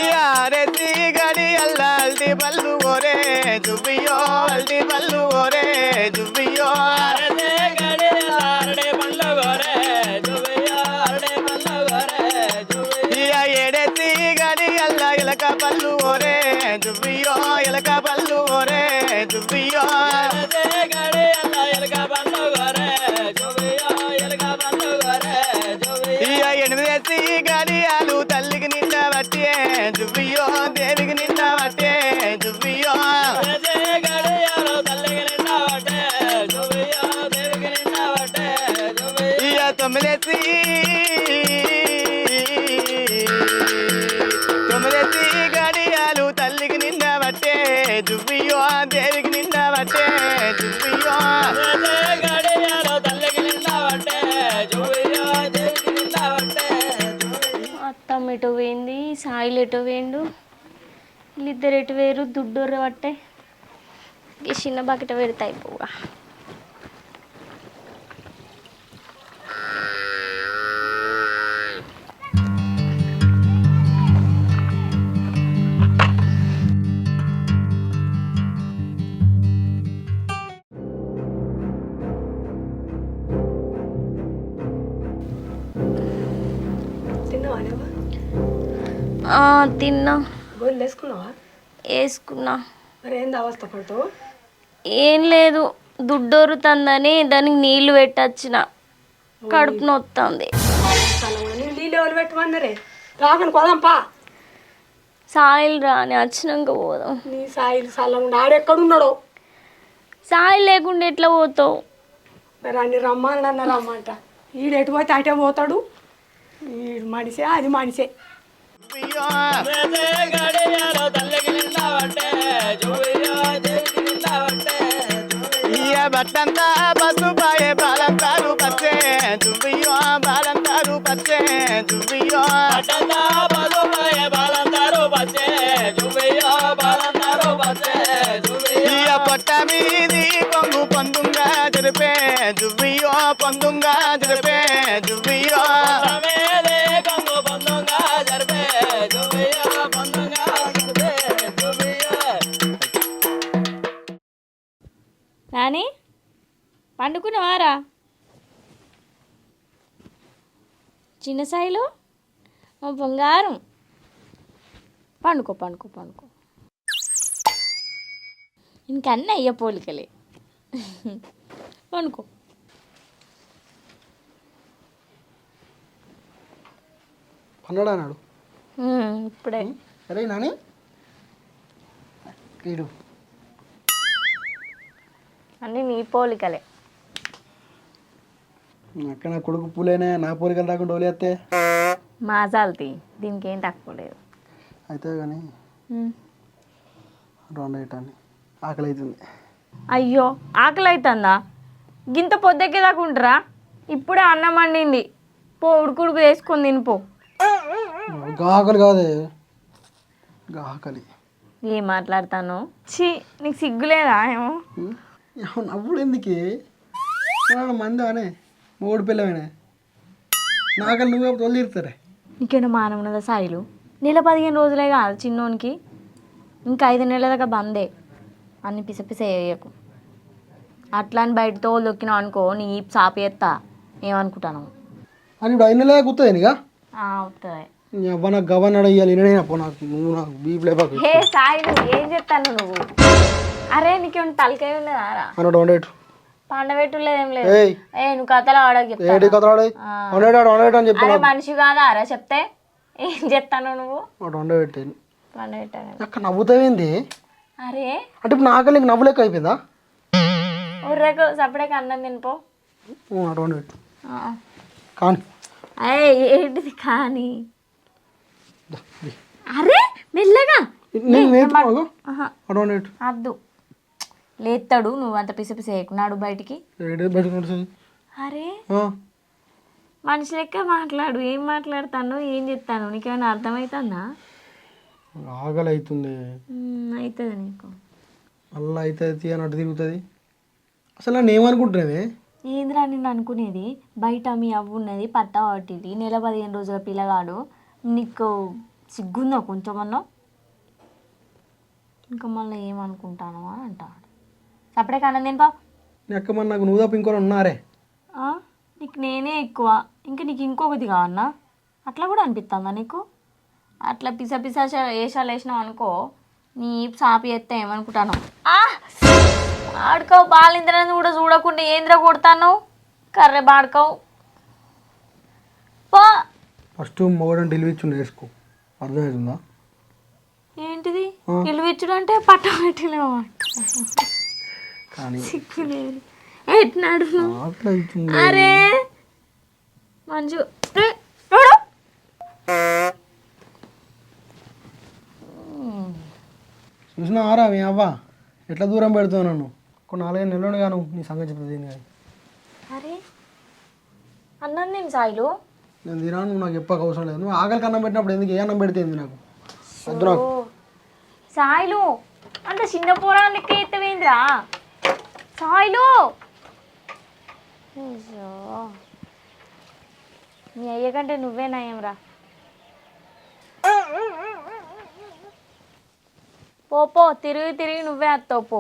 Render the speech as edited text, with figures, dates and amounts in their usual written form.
ಯಾರೆತಿ ಗಡಿ ಅಲ್ಲ ಅಲ್ದಿ ಬಲ್ಲು ಓರೆ ಜುಬಿಯೋ ಅಲ್ದಿ ಬಲ್ಲು ಓರೆ ಜುಬಿಯೋ ಅರದೆ ಗಡಿ ಅರಡೆ ಬಲ್ಲು ಓರೆ ಜುಬಿಯೋ ಅರಡೆ ಬಲ್ಲು ಓರೆ ಜುಬಿಯೋ ಎಡೆತಿ ಗಡಿ ಅಲ್ಲ ಎಲಕ ಬಲ್ಲು ಓರೆ ಜುಬಿಯೋ ಎಲಕ ಬಲ್ಲು ಓರೆ ಜುಬಿಯೋ ಅರದೆ ಗಡಿ ಅಲ್ಲ ಎಲಕ ಬಲ್ಲು ಓರೆ ಜುಬಿಯೋ ಎಲಕ ಬಲ್ಲು ಓರೆ జుబియో ఎనిమిదేసి గడియాలు తల్లికి నిండా బట్టే జుబియో దేవికి నిండా బట్టే జుబియో గడియాలు తల్లికి నిండా బట్టే జుబియో దేవికి నిండా బట్టే జుబియో తొమ్మిదేసి గడియాలు తల్లికి నిండా బట్టే జుబియో దేవికి నిండా బట్టే జుబియో గడియాలు తల్లికి నిండా బట్టే జుబియో అత్తమ్మ ఎటు పోయింది, సాయిలు ఎటు పోయిండు, వీళ్ళిద్దరు ఎటు వేరు దుడ్డూర్ర పట్టే ఈ చిన్న బకెట పెడితే అయిపోగా. తిన్నా. గోళ్ళు వేసుకున్నావా? వేసుకున్నా. మరి ఏంది అవస్థ పడుతావు? ఏం లేదు, దుడ్డోరుతుందని దానికి నీళ్లు పెట్టొచ్చిన, కడుపు నొత్తుంది. నీళ్ళు ఎవరు పెట్టమన్నారే? రాకని పోదాంపా. సాయిల్ రాని వచ్చినాక పోదాం. నీ సాయిలు సల్లంగా ఆడెక్కడున్నాడో. సాయిల్ లేకుండా ఎట్లా పోతావు? మరి అన్ని రమ్మన్న రమ్మంట. ఈడు ఎటు పోతే అటే పోతాడు. ఈడు మనిషే, అది మనిషే. బట్టంతా పసుపాయే బాలంతారు పచ్చే జుబియో బాలంతారు పచ్చే జుబియో బట్టంతా పసుపాయే బాలంతారు పచ్చే జుబియో బాలంతారు పచ్చే జుబియో పొట్ట మీది కొంగు పొందుంగా జరిపే జుబియో పొందుంగా జరిపే జుబియో కొంగు పొందుంగా జరిపే జుబియో పొందుంగా జరిపే జుబియో. రాని పండుకున్నావారా? చిన్న సాయిలు మా బంగారం, పండుకో పండుకో పండుకో. ఇంకన్నీ అయ్య పోలికలే, పండుకో. పన్నాడు అన్నాడు ఇప్పుడే. సరే నాని కీడు అన్నీ నీ పోలికలే. అక్క నా కొడుకు పూలేనే, నా పోలికలు రాకుండా వదిలేస్తే మాజాల్తీ, దీనికి ఏం తక్కువ లేదు. అయితే కానీ రౌండ్ అయ్యటాన్ని ఆకలి అవుతుంది. అయ్యో ఆకలి అవుతుందా? గింత పొద్దెక్కే దాకా ఉంటారా? ఇప్పుడే అన్నం వండింది, పో ఉడుకుడుకు వేసుకొని తినిపో. ఆకలి కాదే, ఆకలి. ఏం మాట్లాడతాను? ఛీ, నీకు సిగ్గులేదా? ఏమో నవ్వుడు ఎందుకే? మంది అనే మూడు పిల్లమేనే, నాకలు నువ్వే తొలిరుతారే. నీకేనా మానం ఉన్నదా సాయిలు? నెల 15 రోజులే కాదు చిన్నోనికి, ఇంకా 5 నెలల దాకా బందే. అన్ని పిస పిస వేయకు. అట్లా అని బయట తోలు దొక్కినావు అనుకో, నీ సాపి ఎత్తా. ఏమనుకుంటాను అని ఇప్పుడు 5 నెలలు కూర్తుంది నీగా అవుతుంది. నాకు గవర్నర్ అయ్యాలి నేనేనప్పో, నాకు నువ్వు నాకు బీపులే బాకు. హే సాయిలు, ఏం చెప్తాను నువ్వు? అరే నీకేమైనా తలకాయ ఉన్నదారా? అన్నట్టు వండేటు పండబెట్టులేదు ఏం లేదు. ఏ నువ్వు కథలు ఆడకు చెప్తా. మనిషి కాదా అరా చెప్తే? ఏం చెప్తాను నువ్వు? వండబెట్టాను పండబెట్టాను. అక్కడ నవ్వుతావేంది? అరే అంటే ఇప్పుడు నాకలి నవ్వులేక అయిపోయిందా? ఉర్రకు సపడేకి అన్నం తినిపో. అటు వండబెట్టు కానీ. అయ్యే ఏంటిది కానీ? అరే మెల్లగా అద్దు లేస్తాడు. నువ్వు అంత పిస పిస ఎక్కున్నాడు బయటికి. అరే మనిషి లెక్క మాట్లాడు. ఏం మాట్లాడతాను, ఏం చెప్తాను? నీకేమైనా అర్థమవుతుందా? ఆకలి అవుతుంది. అవుతుంది నీకు. అలా అవుతుంది అని అటు తిరుగుతుంది. అసలు నన్ను ఏమనుకుంటున్నావే? ఏంద్రా నిన్ను అనుకునేది? బయట మీ అవ్వు ఉన్నది, పట్ట పట్టిది, నెల 15 రోజుల పిల్లగాడు, నీకు సిగ్గుందా కొంచెమన్నా? ఇంకా మళ్ళీ ఏమనుకుంటాను అని అంటాడు. సపడే కానీ నేను బా నీ అక్క మరి నాకు నువ్వు తప్ప ఇంకోరు ఉన్నారే? నీకు నేనే ఎక్కువ, ఇంకా నీకు ఇంకొకటి కావన్నా? అట్లా కూడా అనిపిస్తుందా నీకు? అట్లా పిస పిస వేషాలు వేసినావు అనుకో, నీ సాపి ఎత్తే ఏమనుకుంటాను. ఆడుకోవు బాలింద్రని కూడా చూడకుండా ఏంద్ర కొడతాను కర్రె బాడుకోవు. పో. ఫస్ట్ మొగడని డెలివరీ వేసుకో, అర్థమవుతుందా? ఏంటిది నిలువిచ్చుడు అంటే పట్టం పెట్టలేమో కానీ సిగ్గులేదు ఎట్నాడు. అరే మంచు చూసినా ఆరా మీ అవ్వ ఎట్లా దూరం పెడుతావు నన్ను. కొన్ని 4-5 నెలలు గాను నీ సంగతి చెప్తుంది కానీ. అరే అన్నం నేను సాయిలు నేను తినా, నువ్వు నాకు చెప్పక అవసరం లేదు. నువ్వు ఆకలికి అన్నం పెట్టినప్పుడు ఎందుకు ఏ అన్నం పెడితే నాకు వద్దు. నాకు సాయిలు అంటే చిన్న పోరానికి ఎత్తవేంద్రా సాయిలు. నీ అయ్య కంటే నువ్వే నయం రా. పో తిరిగి తిరిగి నువ్వే వస్తావు పో.